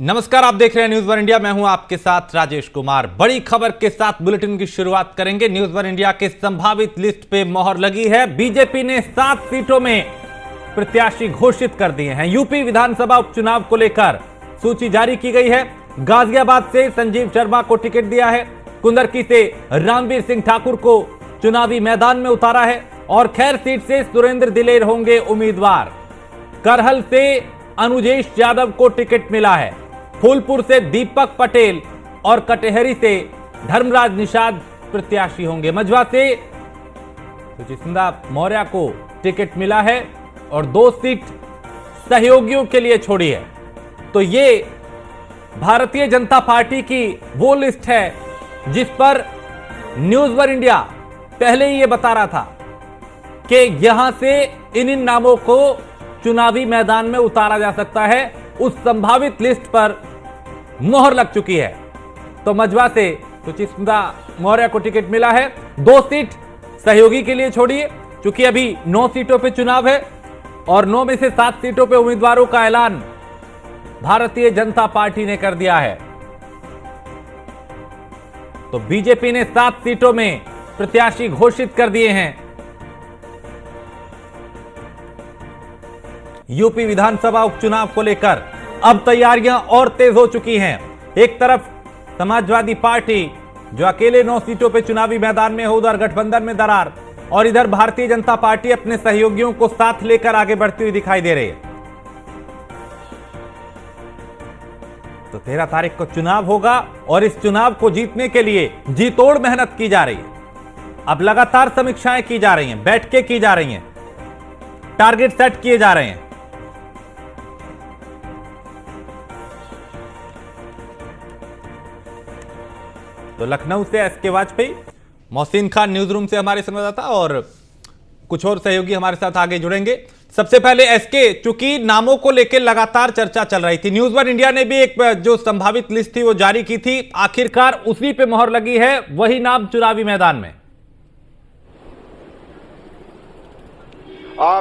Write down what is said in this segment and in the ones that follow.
नमस्कार, आप देख रहे हैं न्यूज वन इंडिया। मैं हूं आपके साथ राजेश कुमार। बड़ी खबर के साथ बुलेटिन की शुरुआत करेंगे। न्यूज वन इंडिया के संभावित लिस्ट पे मोहर लगी है। बीजेपी ने 7 सीटों में प्रत्याशी घोषित कर दिए हैं। यूपी विधानसभा उपचुनाव को लेकर सूची जारी की गई है। गाजियाबाद से संजीव शर्मा को टिकट दिया है। कुंदरकी से रामवीर सिंह ठाकुर को चुनावी मैदान में उतारा है और खैर सीट से सुरेंद्र दिलेर होंगे उम्मीदवार। करहल से अनुजेश यादव को टिकट मिला है। फूलपुर से दीपक पटेल और कटेहरी से धर्मराज निषाद प्रत्याशी होंगे। मझवा से सुचिंदा मौर्य को टिकट मिला है और 2 सीट सहयोगियों के लिए छोड़ी है। तो ये भारतीय जनता पार्टी की वो लिस्ट है जिस पर न्यूज वन इंडिया पहले ही ये बता रहा था कि यहां से इन नामों को चुनावी मैदान में उतारा जा सकता है। उस संभावित लिस्ट पर मोहर लग चुकी है। तो मझवा से सुचिंदा मौर्य को टिकट मिला है। 2 सीट सहयोगी के लिए छोड़िए, क्योंकि अभी 9 सीटों पे चुनाव है और 9 में से 7 सीटों पे उम्मीदवारों का ऐलान भारतीय जनता पार्टी ने कर दिया है। तो बीजेपी ने 7 सीटों में प्रत्याशी घोषित कर दिए हैं। यूपी विधानसभा उपचुनाव को लेकर अब तैयारियां और तेज हो चुकी हैं। एक तरफ समाजवादी पार्टी जो अकेले 9 सीटों पर चुनावी मैदान में हो, उधर गठबंधन में दरार, और इधर भारतीय जनता पार्टी अपने सहयोगियों को साथ लेकर आगे बढ़ती हुई दिखाई दे रही है। तो 13 तारीख को चुनाव होगा और इस चुनाव को जीतने के लिए जी तोड़ मेहनत की जा रही है। अब लगातार समीक्षाएं की जा रही हैं, बैठकें की जा रही हैं, टारगेट सेट किए जा रहे हैं। तो लखनऊ से SK Vajpayee, Mohsin Khan news room से हमारे संवाददाता और कुछ और सहयोगी हमारे साथ आगे जुड़ेंगे। सबसे पहले एसके, चूंकि नामों को लेकर लगातार चर्चा चल रही थी, न्यूज वन इंडिया ने भी एक जो संभावित लिस्ट थी वो जारी की थी। आखिरकार उसी पे मोहर लगी है, वही नाम चुनावी मैदान में।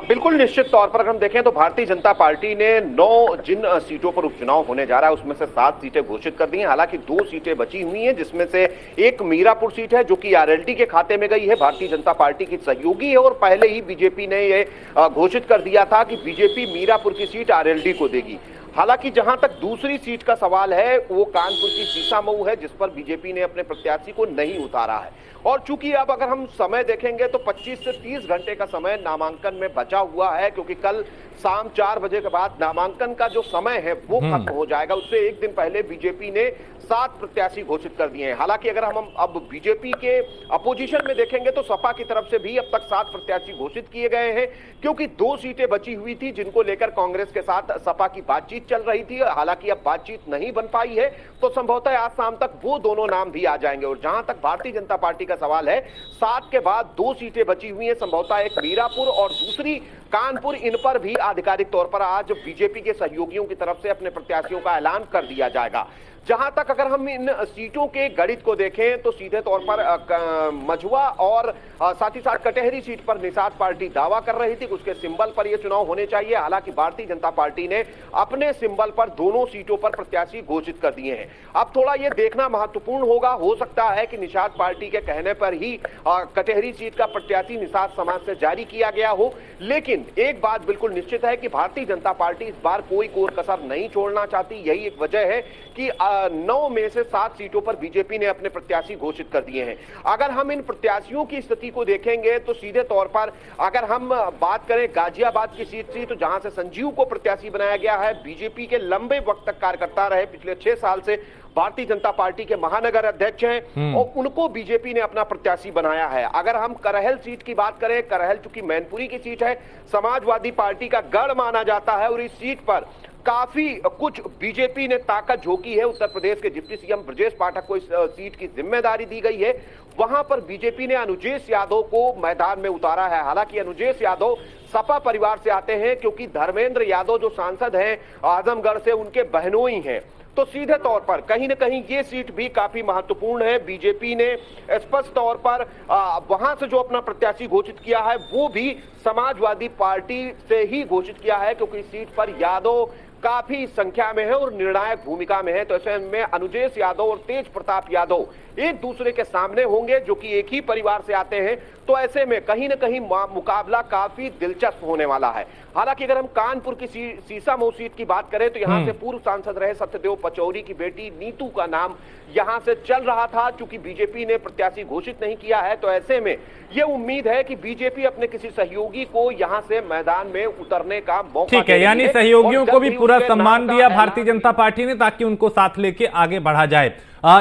बिल्कुल निश्चित तौर पर अगर हम देखें तो भारतीय जनता पार्टी ने 9 जिन सीटों पर उपचुनाव होने जा रहा है उसमें से 7 सीटें घोषित कर दी हैं। हालांकि 2 सीटें बची हुई हैं, जिसमें से एक मीरापुर सीट है जो कि आरएलडी के खाते में गई है, भारतीय जनता पार्टी की सहयोगी है और पहले ही बीजेपी ने यह घोषित कर दिया था कि बीजेपी मीरापुर की सीट आरएलडी को देगी। हालांकि जहां तक दूसरी सीट का सवाल है वो कानपुर की सीसामऊ है, जिस पर बीजेपी ने अपने प्रत्याशी को नहीं उतारा है। और चूंकि अब अगर हम समय देखेंगे तो 25 से 30 घंटे का समय नामांकन में बचा हुआ है, क्योंकि कल शाम 4 बजे के बाद नामांकन का जो समय है वो खत्म हो जाएगा। उससे एक दिन पहले बीजेपी ने 7 प्रत्याशी घोषित कर दिए हैं। हालांकि अगर हम अब बीजेपी के अपोजिशन में देखेंगे तो सपा की तरफ से भी अब तक 7 प्रत्याशी घोषित किए गए हैं, क्योंकि 2 सीटें बची हुई थी जिनको लेकर कांग्रेस के साथ सपा की बातचीत चल रही थी। हालांकि अब बातचीत नहीं बन पाई है, तो संभवतः आज शाम तक वो दोनों नाम भी आ जाएंगे। और जहां तक भारतीय जनता पार्टी का सवाल है, 7 के बाद 2 सीटें बची हुई हैं, संभवतः एक मीरापुर और दूसरी कानपुर। इन पर भी आधिकारिक तौर पर आज बीजेपी के सहयोगियों की तरफ से अपने प्रत्याशियों का ऐलान कर दिया जाएगा। जहां तक अगर हम इन सीटों के गणित को देखें तो सीधे तौर पर मझवा और साथ ही साथ कटेहरी सीट पर निषाद पार्टी दावा कर रही थी, उसके सिंबल पर यह चुनाव होने चाहिए। हालांकि भारतीय जनता पार्टी ने अपने सिंबल पर दोनों सीटों पर प्रत्याशी घोषित कर दिए हैं। अब थोड़ा यह देखना महत्वपूर्ण होगा, हो सकता है कि निषाद पार्टी के कहने पर ही कटेहरी सीट का प्रत्याशी निषाद समाज से जारी किया गया हो। लेकिन एक बात बिल्कुल निश्चित है कि भारतीय जनता पार्टी इस बार कोई कोर कसर नहीं छोड़ना चाहती। यही एक वजह है कि 9 में से 7 सीटों पर बीजेपी ने अपने प्रत्याशी घोषित कर दिए हैं। अगर हम इन प्रत्याशियों की स्थिति को देखेंगे तो सीधे तौर पर अगर हम बात करें गाजियाबाद की सीट से, तो जहां से संजीव को प्रत्याशी बनाया गया है, बीजेपी के लंबे वक्त तक कार्यकर्ता रहे, पिछले 6 साल से भारतीय जनता पार्टी के महानगर अध्यक्ष हैं और उनको बीजेपी ने अपना प्रत्याशी बनाया है। अगर हम करहल सीट की बात करें, करहल चूंकि मैनपुरी की सीट है, समाजवादी पार्टी का गढ़ माना जाता है और इस सीट पर काफी कुछ बीजेपी ने ताकत झोंकी है। उत्तर प्रदेश के डिप्टी सीएम ब्रजेश पाठक को इस सीट की जिम्मेदारी दी गई है। वहां पर बीजेपी ने अनुजेश यादव को मैदान में उतारा है। हालांकि अनुजेश यादव सपा परिवार से आते हैं, क्योंकि धर्मेंद्र यादव जो सांसद हैं आजमगढ़ से, उनके बहनोई हैं। तो सीधे तौर पर कहीं ना कहीं ये सीट भी काफी महत्वपूर्ण है। बीजेपी ने स्पष्ट तौर पर वहां से जो अपना प्रत्याशी घोषित किया है वो भी समाजवादी पार्टी से ही घोषित किया है, क्योंकि इस सीट पर यादव काफी संख्या में है और निर्णायक भूमिका में है। तो ऐसे में अनुजेश यादव और तेज प्रताप यादव एक दूसरे के सामने होंगे, जो कि एक ही परिवार से आते हैं। तो ऐसे में कहीं ना कहीं मुकाबला काफी दिलचस्प होने वाला है। हालांकि अगर हम कानपुर की सीसामऊ सीट की बात करें तो यहां से पूर्व सांसद रहे सत्यदेव पचौरी की बेटी नीतू का नाम यहां से चल रहा था। चूंकि बीजेपी ने प्रत्याशी घोषित नहीं किया है, तो ऐसे में यह उम्मीद है कि बीजेपी अपने किसी सहयोगी को यहां से मैदान में उतरने का मौका ठीक है, यानी सहयोगियों को भी पूरा सम्मान दिया भारतीय जनता पार्टी ने, ताकि उनको साथ लेके आगे बढ़ा जाए।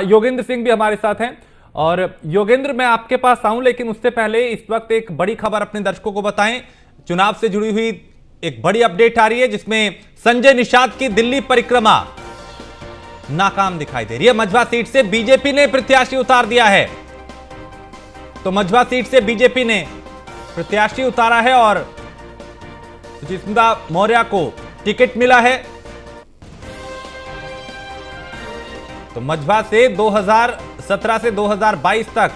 योगेंद्र सिंह भी हमारे साथ हैं। और योगेंद्र, मैं आपके पास आऊं, लेकिन उससे पहले इस वक्त एक बड़ी खबर अपने दर्शकों को बताएं। चुनाव से जुड़ी हुई एक बड़ी अपडेट आ रही है, जिसमें संजय निषाद की दिल्ली परिक्रमा नाकाम दिखाई दे रही है। मझवा सीट से बीजेपी ने प्रत्याशी उतार दिया है। तो मझवा सीट से बीजेपी ने प्रत्याशी उतारा है और सुचिस्मिता मौर्य को टिकट मिला है। तो मझवा से 2017 से 2022 तक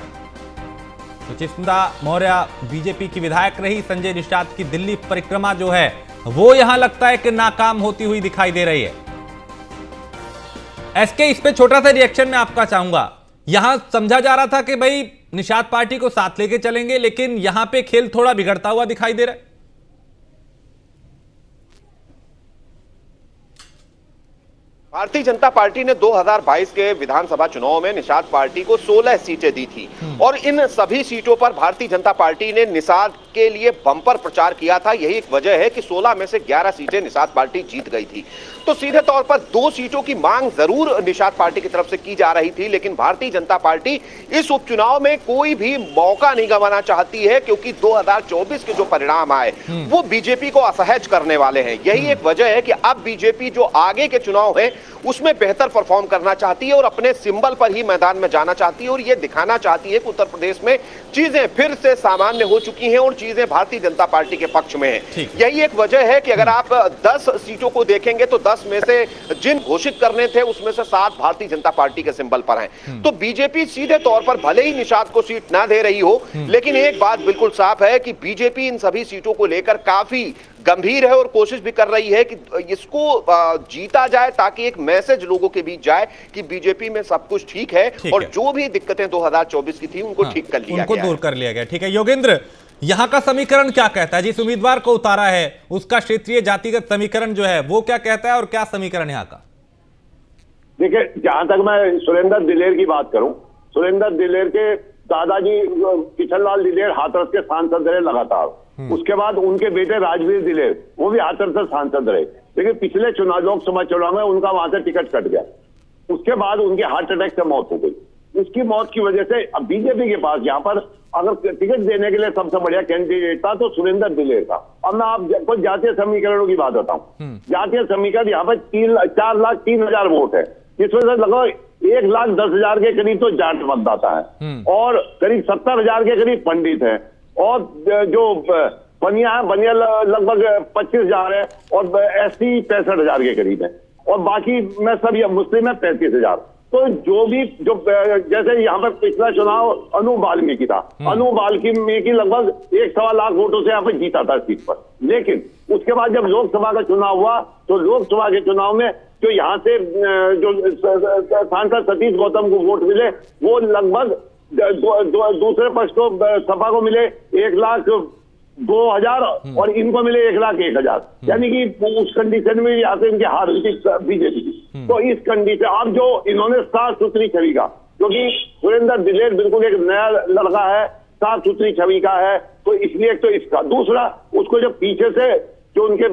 सुचिस्मिता मौर्य बीजेपी की विधायक रही। संजय निषाद की दिल्ली परिक्रमा जो है वो यहां लगता है कि नाकाम होती हुई दिखाई दे रही है। एसके, इस पे छोटा सा रिएक्शन मैं आपका चाहूंगा। यहां समझा जा रहा था कि भाई निषाद पार्टी को साथ लेके चलेंगे, लेकिन यहां पे खेल थोड़ा बिगड़ता हुआ दिखाई दे रहा है। भारतीय जनता पार्टी ने 2022 के विधानसभा चुनाव में निषाद पार्टी को 16 सीटें दी थी और इन सभी सीटों पर भारतीय जनता पार्टी ने निषाद के लिए बम्पर प्रचार किया था। यही एक वजह है कि 16 में से 11 सीटें निषाद पार्टी जीत गई थी। तो सीधे तौर पर 2 सीटों की मांग जरूर निषाद पार्टी की तरफ से की जा रही थी, लेकिन भारतीय जनता पार्टी इस उपचुनाव में कोई भी मौका नहीं गंवाना चाहती है, क्योंकि 2024 के जो परिणाम आए वो बीजेपी को असहज करने वाले हैं। यही एक वजह है कि अब बीजेपी जो आगे के चुनाव है उसमें बेहतर परफॉर्म करना चाहती है और अपने सिंबल पर ही मैदान में जाना चाहती है और यह दिखाना चाहती है कि उत्तर प्रदेश में चीजें फिर से सामान्य हो चुकी हैं और चीजें भारतीय जनता पार्टी के पक्ष में हैं। यही एक वजह है कि अगर आप 10 सीटों को देखेंगे तो 10 में से जिन घोषित करने थे उसमें से 7 भारतीय जनता पार्टी के सिंबल पर हैं। तो बीजेपी सीधे तौर पर भले ही निषाद को सीट ना दे रही हो, लेकिन एक बात बिल्कुल साफ है कि बीजेपी इन सभी सीटों को लेकर काफी गंभीर है और कोशिश भी कर रही है कि इसको जीता जाए, ताकि एक मैसेज लोगों के बीच जाए कि बीजेपी में सब कुछ ठीक है और जो भी दिक्कतें 2024 की थी उनको ठीक कर लिया गया, उनको दूर कर लिया गया। ठीक है योगेंद्र, यहां का समीकरण क्या कहता है? जिस उम्मीदवार को उतारा है उसका क्षेत्रीय जातिगत समीकरण जो है वो क्या कहता है और क्या समीकरण यहाँ का? देखिए, जहां तक मैं सुरेंद्र दिलेर की बात करूं, सुरेंद्र दिलेर के दादाजी किशनलाल दिलेर हाथरस के सांसद रहे लगातार। उसके बाद उनके बेटे राजवीर दिलेर वो भी हाथरस से सांसद रहे, लेकिन पिछले चुनाव लोकसभा चुनाव में उनका वहां से टिकट कट गया। उसके बाद उनकी हार्ट अटैक से मौत हो गई। उसकी मौत की वजह से अब बीजेपी के पास यहाँ पर अगर टिकट देने के लिए सबसे बढ़िया कैंडिडेट था तो सुरेंद्र दिलेर था। अब मैं आपको जातीय समीकरणों की बात बताऊं। जातीय समीकरण यहाँ पर 4,03,000 वोट है, जिसमें से लगभग 1,10,000 के करीब तो जाट मतदाता है और करीब 70,000 के करीब पंडित है और जो बनिया है, बनिया लगभग 25,000 है और SC 65,000 के करीब है और बाकी में सब ये मुस्लिम है 35,000। तो जो भी जो जैसे यहाँ पर पिछला चुनाव अनु वाल्मीकि था, अनु वाल्मीकि लगभग 1.25 लाख वोटों से यहाँ पर जीता था सीट पर, लेकिन उसके बाद जब लोकसभा का चुनाव हुआ तो लोकसभा के चुनाव में जो यहाँ से जो सांसद सतीश गौतम को वोट मिले वो लगभग दूसरे पक्ष को सपा को मिले 1,02,000 और इनको मिले 1,01,000, यानी कि उस कंडीशन में यहाँ से इनकी हार हुई थी बीजेपी की। तो इस कंडीशन अब जो इन्होंने साफ सुथरी छवि का, क्योंकि सुरेंद्र दिलेर बिल्कुल एक नया लड़का है, साफ सुथरी छवि का है, तो इसलिए एक तो इसका, दूसरा उसको जो पीछे से जो उनके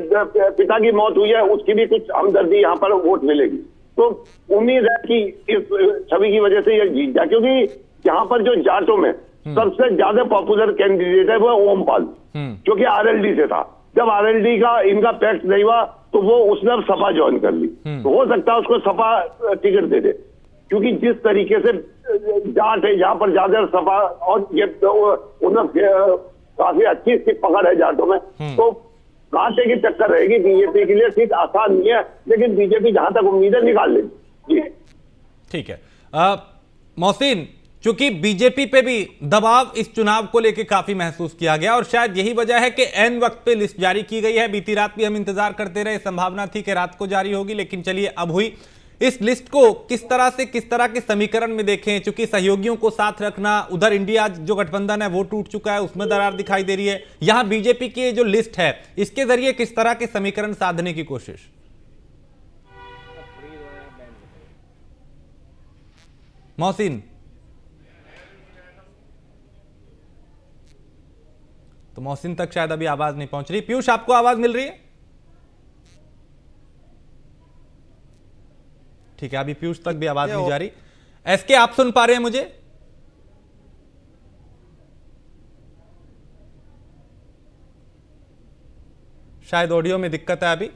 पिता की मौत हुई है उसकी भी कुछ हमदर्दी यहाँ पर वोट मिलेगी। तो उम्मीद है कि इस छवि की वजह से यह जीत जाए, क्योंकि यहाँ पर जो जाटों में सबसे ज्यादा पॉपुलर कैंडिडेट है वो ओमपाल, जो कि RLD से था। जब RLD का इनका पैक्ट नहीं हुआ तो वो उसने अब सपा ज्वाइन कर ली, तो हो सकता है उसको सपा टिकट दे दे, क्योंकि जिस तरीके से जाट है यहाँ पर ज्यादा सपा और ये काफी अच्छी इसकी पकड़ है जाटों में, तो कांटे की टक्कर रहेगी। बीजेपी के लिए सीट आसान नहीं है, लेकिन बीजेपी जहां तक उम्मीदें निकाल लेगी। ठीक है मोहसिन, चूंकि बीजेपी पे भी दबाव इस चुनाव को लेकर काफी महसूस किया गया और शायद यही वजह है कि एन वक्त पे लिस्ट जारी की गई है। बीती रात भी हम इंतजार करते रहे, संभावना थी कि रात को जारी होगी, लेकिन चलिए अब हुई। इस लिस्ट को किस तरह के समीकरण में देखें, चूंकि सहयोगियों को साथ रखना, उधर इंडिया जो गठबंधन है वो टूट चुका है, उसमें दरार दिखाई दे रही है। यहां बीजेपी की जो लिस्ट है इसके जरिए किस तरह के समीकरण साधने की कोशिश? मोहसिन, तो मोहसिन तक शायद अभी आवाज नहीं पहुंच रही। पीयूष, आपको आवाज मिल रही है? ठीक है, अभी पीयूष तक भी आवाज नहीं जा रही। एसके, आप सुन पा रहे हैं मुझे? शायद ऑडियो में दिक्कत है अभी।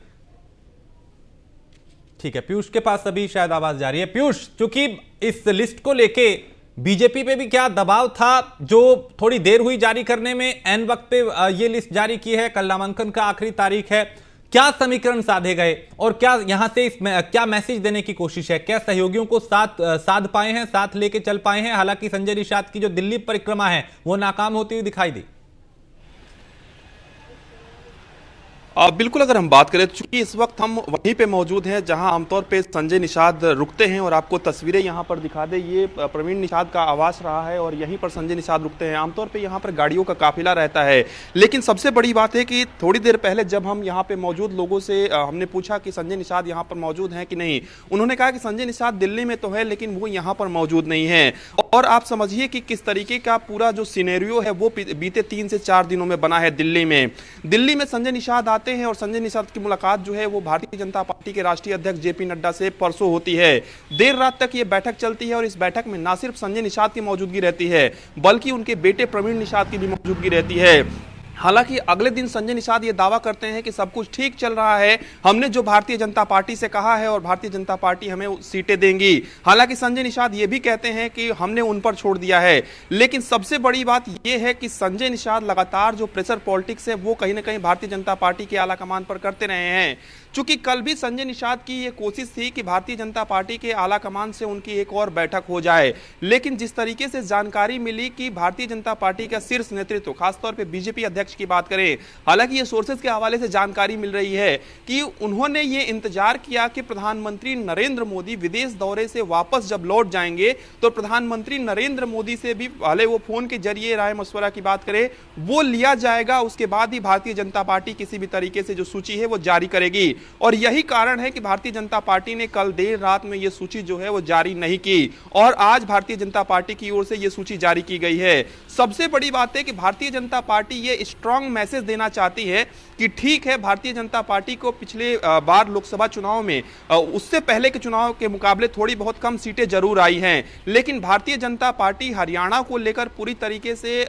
ठीक है, पीयूष के पास अभी शायद आवाज जा रही है। पीयूष, चूंकि इस लिस्ट को लेके बीजेपी पे भी क्या दबाव था, जो थोड़ी देर हुई जारी करने में, एन वक्त पे ये लिस्ट जारी की है, कल नामांकन का आखिरी तारीख है, क्या समीकरण साधे गए और क्या यहां से क्या मैसेज देने की कोशिश है? क्या सहयोगियों को साध पाए हैं, साथ लेके चल पाए हैं? हालांकि संजय निषाद की जो दिल्ली परिक्रमा है वो नाकाम होती हुई दिखाई दी। बिल्कुल, अगर हम बात करें, चूंकि इस वक्त हम वहीं पे मौजूद हैं जहां आमतौर पे संजय निषाद रुकते हैं और आपको तस्वीरें यहां पर दिखा दे, ये प्रवीण निषाद का आवास रहा है और यहीं पर संजय निषाद रुकते हैं। आमतौर पे यहां पर गाड़ियों का काफिला रहता है, लेकिन सबसे बड़ी बात है कि थोड़ी देर पहले जब हम यहां पे मौजूद लोगों से हमने पूछा कि संजय निषाद यहाँ पर मौजूद हैं कि नहीं, उन्होंने कहा कि संजय निषाद दिल्ली में तो है लेकिन वो यहाँ पर मौजूद नहीं है। और आप समझिए कि किस तरीके का पूरा जो सिनेरियो है वो बीते 3 से 4 दिनों में बना है दिल्ली में। दिल्ली में संजय निषाद आते हैं और संजय निषाद की मुलाकात जो है वो भारतीय जनता पार्टी के राष्ट्रीय अध्यक्ष जेपी नड्डा से परसों होती है। देर रात तक ये बैठक चलती है और इस बैठक में ना सिर्फ संजय निषाद की मौजूदगी रहती है बल्कि उनके बेटे प्रवीण निषाद की भी मौजूदगी रहती है। हालांकि अगले दिन संजय निषाद ये दावा करते हैं कि सब कुछ ठीक चल रहा है, हमने जो भारतीय जनता पार्टी से कहा है और भारतीय जनता पार्टी हमें सीटें देंगी। हालांकि संजय निषाद ये भी कहते हैं कि हमने उन पर छोड़ दिया है। लेकिन सबसे बड़ी बात यह है कि संजय निषाद लगातार जो प्रेशर पॉलिटिक्स है वो कहीं ना कहीं भारतीय जनता पार्टी के आला कमान पर करते रहे हैं। चूंकि कल भी संजय निषाद की ये कोशिश थी कि भारतीय जनता पार्टी के आला कमान से उनकी एक और बैठक हो जाए, लेकिन जिस तरीके से जानकारी मिली कि भारतीय जनता पार्टी का शीर्ष नेतृत्व, खासतौर पे बीजेपी अध्यक्ष की बात करें, हालांकि ये सोर्सेज के हवाले से जानकारी मिल रही है कि उन्होंने ये इंतजार किया कि प्रधानमंत्री नरेंद्र मोदी विदेश दौरे से वापस जब लौट जाएंगे तो प्रधानमंत्री नरेंद्र मोदी से भी भले वो फोन के जरिए राय मशवरा की बात करें वो लिया जाएगा, उसके बाद ही भारतीय जनता पार्टी किसी भी तरीके से जो सूची है वो जारी करेगी। और यही कारण है कि भारतीय जनता पार्टी ने कल देर रात में यह सूची जो है वो जारी नहीं की और आज भारतीय जनता पार्टी की ओर से यह सूची जारी की गई है। सबसे बड़ी बात है कि भारतीय जनता पार्टी ये स्ट्रांग मैसेज देना चाहती है कि ठीक है, भारतीय जनता पार्टी को पिछले बार लोकसभा चुनाव में उससे पहले के चुनाव के मुकाबले थोड़ी बहुत कम सीटें जरूर आई हैं, लेकिन भारतीय जनता पार्टी हरियाणा को लेकर पूरी तरीके से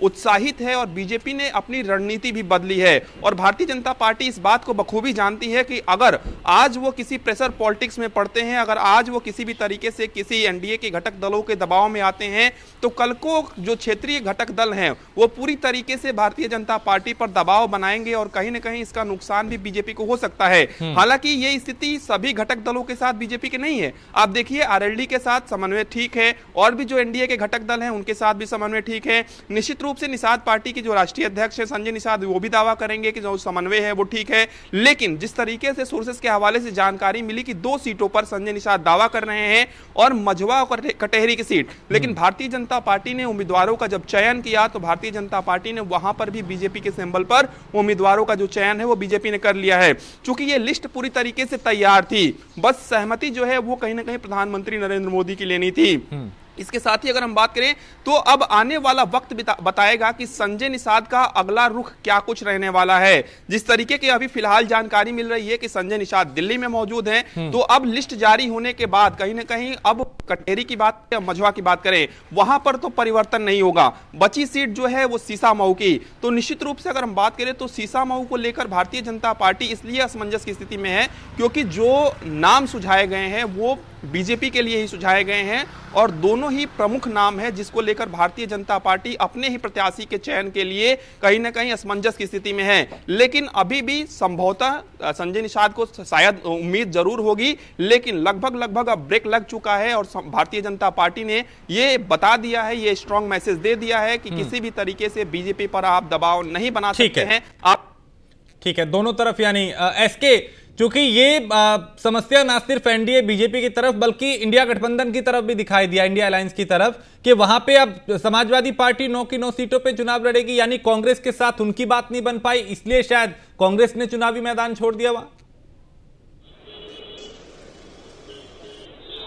उत्साहित है और बीजेपी ने अपनी रणनीति भी बदली है। और भारतीय जनता पार्टी इस बात को बखूबी जानती है कि अगर आज वो किसी प्रेशर पॉलिटिक्स में पड़ते हैं, अगर आज वो किसी भी तरीके से किसी एनडीए के घटक दलों के दबाव में आते हैं तो कल को जो क्षेत्रीय घटक दल हैं वो पूरी तरीके से भारतीय जनता पार्टी पर दबाव बनाएंगे और कहीं ना कहीं इसका नुकसान भी बीजेपी को हो सकता है। हालांकि ये स्थिति सभी घटक दलों के साथ बीजेपी के नहीं है। आप देखिए, आरएलडी के साथ समन्वय ठीक है और भी जो एनडीए के घटक दल हैं उनके साथ भी समन्वय ठीक है। निश्चित रूप से निषाद पार्टी के जो राष्ट्रीय अध्यक्ष है संजय निषाद, वो भी दावा करेंगे कि जो समन्वय है वो ठीक है। लेकिन जिस तरीके से सोर्सेस के हवाले से जानकारी मिली कि 2 सीटों पर संजय निषाद दावा कर रहे हैं और मझवा और कटहरी की सीट, लेकिन भारतीय जनता पार्टी ने उम्मीदवारों का जब चयन किया तो भारतीय जनता पार्टी ने वहां पर भी बीजेपी के सिंबल पर उम्मीदवारों का जो चयन है वो बीजेपी ने कर लिया है। चूंकि ये लिस्ट पूरी तरीके से तैयार थी, बस सहमति जो है वो कहीं ना कहीं प्रधानमंत्री नरेंद्र मोदी की लेनी थी। इसके साथ ही अगर हम बात करें तो अब आने वाला वक्त बताएगा कि संजय निषाद का अगला रुख क्या कुछ रहने वाला है। जिस तरीके की अभी फिलहाल जानकारी मिल रही है कि संजय निषाद दिल्ली में मौजूद हैं, तो अब लिस्ट जारी होने के बाद कहीं ना कहीं अब कटहरी की बात या मझवा की बात करें, वहां पर तो परिवर्तन नहीं होगा। बची सीट जो है वो सीसामऊ की, तो निश्चित रूप से अगर हम बात करें तो सीसामऊ को लेकर भारतीय जनता पार्टी इसलिए असमंजस की स्थिति में है क्योंकि जो नाम सुझाए गए हैं वो बीजेपी के लिए ही सुझाए गए हैं और दोनों ही प्रमुख नाम है जिसको लेकर भारतीय जनता पार्टी अपने ही प्रत्याशी के चयन के लिए कहीं ना कहीं असमंजस की स्थिति में है। लेकिन अभी भी संभवतः संजय निषाद को शायद उम्मीद जरूर होगी, लेकिन लगभग अब ब्रेक लग चुका है और भारतीय जनता पार्टी ने ये बता दिया है, ये स्ट्रांग मैसेज दे दिया है कि किसी भी तरीके से बीजेपी पर आप दबाव नहीं बना सकते हैं। आप ठीक है, दोनों तरफ यानी एसके, चूंकि ये समस्या ना सिर्फ एनडीए बीजेपी की तरफ बल्कि इंडिया गठबंधन की तरफ भी दिखाई दिया, इंडिया अलायंस की तरफ, कि वहां पे अब समाजवादी पार्टी 9 की 9 सीटों पे चुनाव लड़ेगी, यानी कांग्रेस के साथ उनकी बात नहीं बन पाई, इसलिए शायद कांग्रेस ने चुनावी मैदान छोड़ दिया वहां।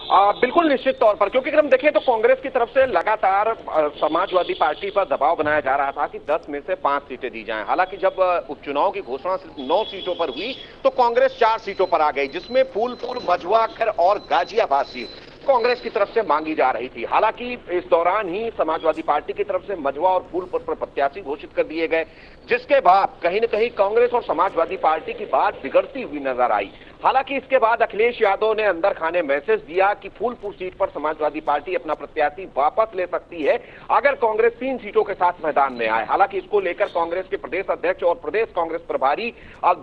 बिल्कुल निश्चित तौर पर, क्योंकि अगर हम देखें तो कांग्रेस की तरफ से लगातार समाजवादी पार्टी पर दबाव बनाया जा रहा था कि 10 में से 5 सीटें दी जाएं। हालांकि जब उपचुनाव की घोषणा सिर्फ 9 सीटों पर हुई तो कांग्रेस 4 सीटों पर आ गई, जिसमें फूलपुर, मझवा, खैर और गाजियाबाद सीट कांग्रेस की तरफ से मांगी जा रही थी। हालांकि इस दौरान ही समाजवादी पार्टी की तरफ से मझवा और फूलपुर पर प्रत्याशी घोषित कर दिए गए, जिसके बाद कहीं न कहीं कांग्रेस और समाजवादी पार्टी की बात बिगड़ती हुई नजर आई। हालांकि इसके बाद अखिलेश यादव ने अंदर खाने मैसेज दिया कि फूलपुर सीट पर समाजवादी पार्टी अपना प्रत्याशी वापस ले सकती है अगर कांग्रेस 3 सीटों के साथ मैदान में आए। हालांकि इसको लेकर कांग्रेस के प्रदेश अध्यक्ष और प्रदेश कांग्रेस प्रभारी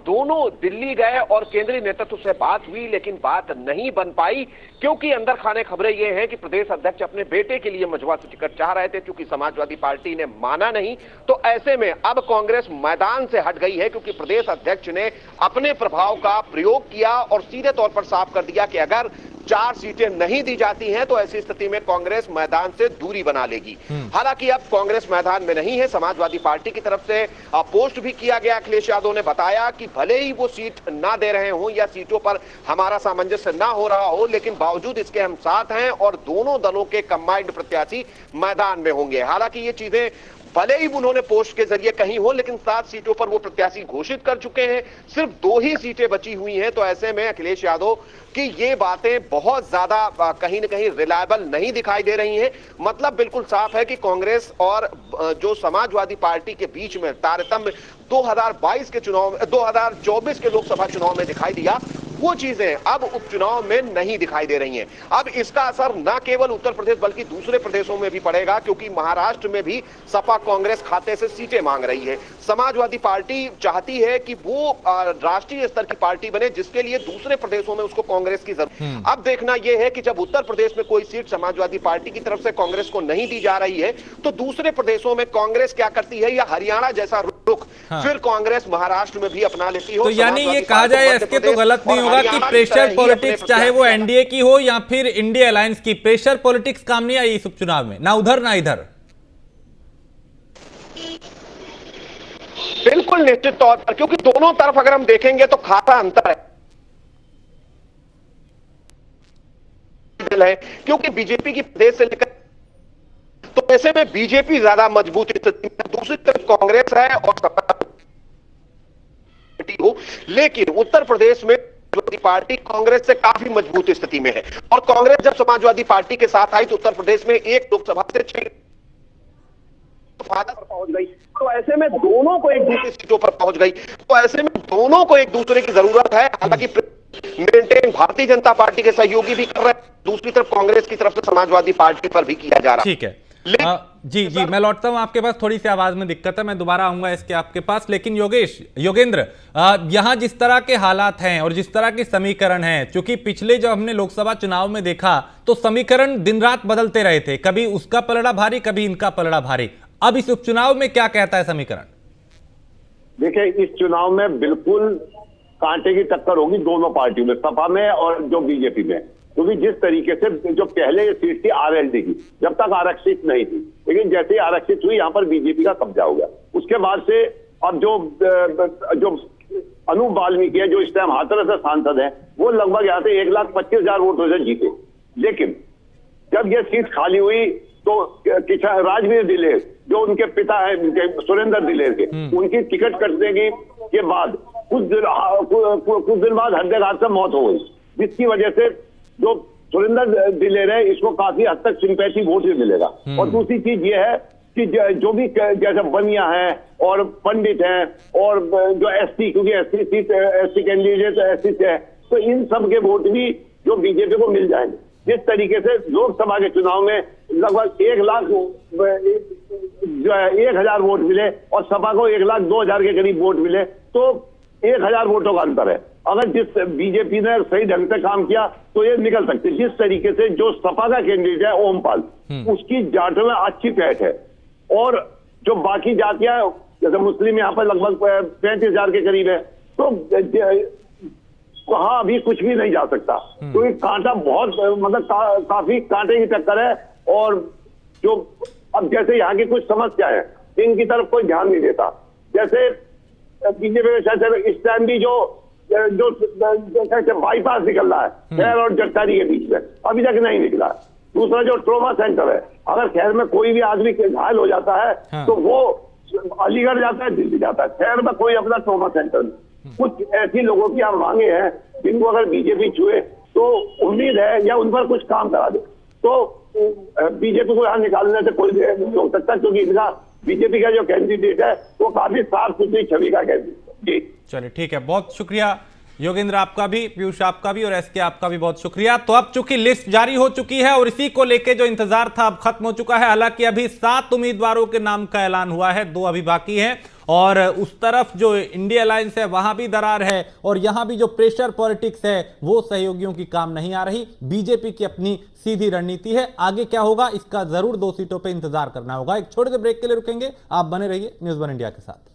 दोनों दिल्ली गए और केंद्रीय नेतृत्व से बात हुई, लेकिन बात नहीं बन पाई, क्योंकि अंदर खाने खबरें यह हैं कि प्रदेश अध्यक्ष अपने बेटे के लिए मझवा से टिकट चाह रहे थे, क्योंकि समाजवादी पार्टी ने माना नहीं। तो ऐसे में अब कांग्रेस मैदान से हट गई है, क्योंकि प्रदेश अध्यक्ष ने अपने प्रभाव का प्रयोग किया और सीधे तौर पर साफ कर दिया कि अगर 4 सीटें नहीं दी जाती हैं तो ऐसी स्थिति में कांग्रेस मैदान से दूरी बना लेगी। हालांकि अब कांग्रेस मैदान में नहीं है, समाजवादी पार्टी की तरफ से पोस्ट भी किया गया। अखिलेश यादव ने बताया कि भले ही वो सीट ना दे रहे हों या सीटों पर हमारा सामंजस्य ना हो रहा हो, लेकिन बावजूद इसके हम साथ हैं और दोनों दलों के कंबाइंड प्रत्याशी मैदान में होंगे। हालांकि ये चीजें भले ही उन्होंने पोस्ट के जरिए कही हो, लेकिन 7 सीटों पर वो प्रत्याशी घोषित कर चुके हैं, सिर्फ 2 ही सीटें बची हुई हैं। तो ऐसे में अखिलेश यादव की ये बातें बहुत ज्यादा कहीं न कहीं रिलायबल नहीं दिखाई दे रही हैं। मतलब बिल्कुल साफ है कि कांग्रेस और जो समाजवादी पार्टी के बीच में तारतम्य 2022 के चुनाव, 2024 के लोकसभा चुनाव में दिखाई दिया, वो चीजें अब उपचुनाव में नहीं दिखाई दे रही हैं। अब इसका असर न केवल उत्तर प्रदेश बल्कि दूसरे प्रदेशों में भी पड़ेगा, क्योंकि महाराष्ट्र में भी सपा कांग्रेस खाते से सीटें मांग रही है। समाजवादी पार्टी चाहती है कि वो राष्ट्रीय स्तर की पार्टी बने, जिसके लिए दूसरे प्रदेशों में उसको कांग्रेस की जरूरत। अब देखना यह है कि जब उत्तर प्रदेश में कोई सीट समाजवादी पार्टी की तरफ से कांग्रेस को नहीं दी जा रही है तो दूसरे प्रदेशों में कांग्रेस क्या करती है, या हरियाणा जैसा रुख फिर कांग्रेस महाराष्ट्र में भी अपना लेती हो। तो यानी ये कहा जाए इसके तो गलत नहीं होगा कि प्रेशर पॉलिटिक्स, चाहे वो एनडीए की हो या फिर इंडिया अलायंस की, प्रेशर पॉलिटिक्स काम नहीं आई इस उपचुनाव में, ना उधर ना इधर। बिल्कुल निश्चित तौर पर, क्योंकि दोनों तरफ अगर हम देखेंगे तो खासा अंतर है, क्योंकि बीजेपी की प्रदेश से लेकर तो ऐसे में बीजेपी ज्यादा मजबूत स्थिति में, दूसरी तरफ कांग्रेस है और हो, लेकिन उत्तर प्रदेश में समाजवादी पार्टी कांग्रेस से काफी मजबूत स्थिति में है। और कांग्रेस जब समाजवादी पार्टी के साथ आई तो उत्तर प्रदेश में 1 लोकसभा से 6 पहुंच गई। तो ऐसे में दोनों को एक दूसरे सीटों पर पहुंच गई, तो ऐसे में दोनों को एक दूसरे की जरूरत है। हालांकि मेंटेन भारतीय जनता पार्टी के सहयोगी भी कर रहे हैं, दूसरी तरफ कांग्रेस की तरफ से समाजवादी पार्टी पर भी किया जा रहा है। ठीक है, जी मैं लौटता हूं आपके पास, थोड़ी सी आवाज में दिक्कत है, मैं दोबारा आऊंगा इसके आपके पास। लेकिन योगेंद्र, यहां जिस तरह के हालात हैं और जिस तरह के समीकरण हैं, क्योंकि पिछले जब हमने लोकसभा चुनाव में देखा तो समीकरण दिन रात बदलते रहे थे, कभी उसका पलड़ा भारी कभी इनका पलड़ा भारी। अब इस उपचुनाव में क्या कहता है समीकरण? देखिए, इस चुनाव में बिल्कुल कांटे की टक्कर होगी दोनों पार्टियों में, सपा में और जो बीजेपी में, क्योंकि जिस तरीके से जो पहले सीट थी आरएलडी की, जब तक आरक्षित नहीं थी, लेकिन जैसे ही आरक्षित हुई यहाँ पर बीजेपी का कब्जा हो गया। उसके बाद से अब जो अनूप वाल्मीकि है, जो इस टाइम हाथरस से सांसद है, वो लगभग यहाँ से 1,25,000 वोटों से जीते। लेकिन जब यह सीट खाली हुई तो राजवीर दिलेर, जो उनके पिता है सुरेंद्र दिलेर के, उनकी टिकट कटने के बाद कुछ दिन बाद हृदयघात से मौत हो गई, जिसकी वजह से जो सुरेंद्र दिलेर है इसको काफी हद तक सिंपैथी वोट भी मिलेगा। और दूसरी चीज ये है कि जो भी जैसे बनिया है और पंडित हैं और जो एसटी, क्योंकि एसटी कैंडिडेट एसटी से है, तो इन सब के वोट भी जो बीजेपी को मिल जाएंगे। जिस तरीके से लोकसभा के चुनाव में लगभग 1,01,000 वोट मिले और सपा को 1,02,000 के करीब वोट मिले, तो 1,000 वोटों का अंतर है। अगर जिस बीजेपी ने सही ढंग से काम किया तो ये निकल सकते। जिस तरीके से जो सपा का कैंडिडेट है ओमपाल, उसकी जाट में अच्छी पैठ है, और जो बाकी जातियां जैसे मुस्लिम यहाँ पर लगभग 35,000 के करीब है, तो वहां अभी कुछ भी नहीं जा सकता। तो ये कांटा बहुत मतलब काफी कांटे की टक्कर है। और जो अब जैसे यहाँ की कुछ समस्या है इनकी तरफ कोई ध्यान नहीं देता। जैसे बीजेपी में शायद इस टाइम भी जो बाईपास निकल रहा है खैर और जट्टारी के बीच में, अभी तक नहीं निकला। दूसरा जो ट्रोमा सेंटर है, अगर खैर में कोई भी आदमी घायल हो जाता है तो वो अलीगढ़ जाता है, दिल्ली जाता है, खैर में कोई अपना ट्रोमा सेंटर नहीं। कुछ ऐसी लोगों की आप मांगे हैं जिनको अगर बीजेपी छुए तो उम्मीद है या उन पर कुछ काम करा दे, तो बीजेपी को यहाँ निकालने से कोई नहीं हो सकता, क्योंकि इनका बीजेपी का जो कैंडिडेट है वो काफी साफ सुथरी छवि का कैंडिडेट। जी चलिए ठीक है, बहुत शुक्रिया योगेंद्र आपका भी, पीयूष आपका भी और एसके आपका भी बहुत शुक्रिया। तो अब चूंकि लिस्ट जारी हो चुकी है और इसी को लेके जो इंतजार था अब खत्म हो चुका है। हालांकि अभी 7 उम्मीदवारों के नाम का ऐलान हुआ है, 2 अभी बाकी हैं, और उस तरफ जो इंडिया अलायंस है वहां भी दरार है, और यहां भी जो प्रेशर पॉलिटिक्स है वो सहयोगियों की काम नहीं आ रही। बीजेपी की अपनी सीधी रणनीति है, आगे क्या होगा इसका जरूर 2 सीटों पर इंतजार करना होगा। एक छोटे से ब्रेक के लिए रुकेंगे, आप बने रहिए न्यूज़ वन इंडिया के साथ।